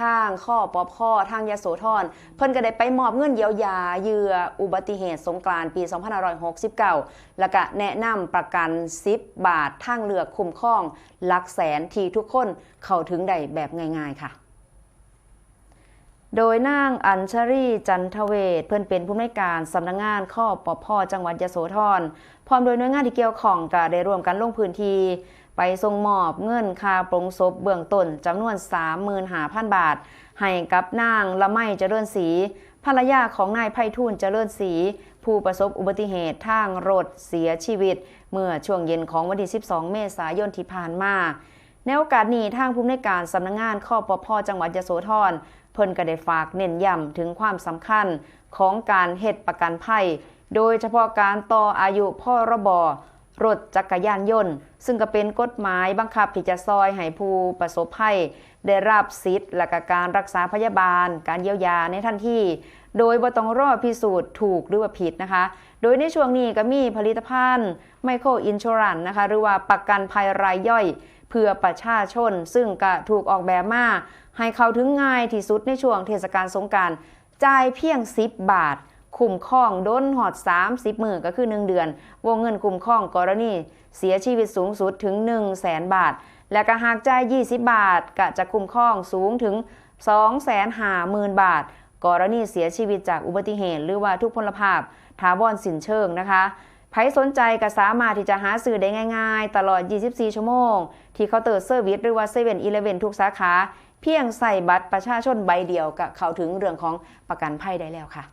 ทางข้อปพทางยโสธรเพิ่นก็ได้ไปมอบเงินเยียวยาเหยื่ออุบัติเหตุสงกรานต์ปี 2569 แล้วก็แนะนำประกัน10 บาททางเลือกคุ้มครองหลักแสนที่ทุกคนเข้าถึงได้แบบง่ายๆค่ะโดยนางอัญชรีจันทเวชเพิ่นเป็นผู้อำนวยการสำนักงานข้อปพจังหวัดยโสธรพร้อมโดยหน่วยงานที่เกี่ยวข้องก็ได้ร่วมกันลงพื้นที่ไปส่งมอบเงินค่าปลงศพเบื้องต้นจำนวน 35,000 บาทให้กับนางละไมเจริญศรีภรรยาของนายไพฑูรย์เจริญศรีผู้ประสบอุบัติเหตุทางรถเสียชีวิตเมื่อช่วงเย็นของวันที่ 12 เมษายนที่ผ่านมาในโอกาสนี้ทางผู้อำนวยการสำนักงานข้อปพจังหวัดยโสธรเพิ่นก็ได้ฝากเน้นย้ำถึงความสำคัญของการเฮ็ดประกันภัยโดยเฉพาะการต่ออายุพรบรถจักรยานยนต์ซึ่งก็เป็นกฎหมายบังคับที่จะซอยให้ผู้ประสบภัยได้รับสิทธิ์และการรักษาพยาบาลการเยียวยาในทันทีโดยบ่ต้องรอพิสูจน์ถูกหรือว่าผิดนะคะโดยในช่วงนี้ก็มีผลิตภัณฑ์ไมโครอินชัวรันซ์นะคะหรือว่าประกันภัยรายย่อยเพื่อประชาชนซึ่งก็ถูกออกแบบมาให้เข้าถึงง่ายที่สุดในช่วงเทศกาลสงกรานต์จ่ายเพียง10 บาทคุ้มครองด้นหอด30 มื้อก็คือ1 เดือนวงเงินคุ้มครองกรณีเสียชีวิตสูงสุดถึง 100,000 บาทและก็หากจ่าย20 บาทก็จะคุ้มครองสูงถึง 250,000 บาทกรณีเสียชีวิตจากอุบัติเหตุหรือว่าทุพพลภาพถาวรสิ้นเชิงนะคะใครสนใจก็สามารถที่จะหาซื้อได้ง่ายๆตลอด24 ชั่วโมงที่เคาน์เตอร์เซอร์วิสหรือว่า 7-Eleven ทุกสาขาเพียงใส่บัตรประชาชนใบเดียวก็เข้าถึงเรื่องของประกันภัยได้แล้วค่ะ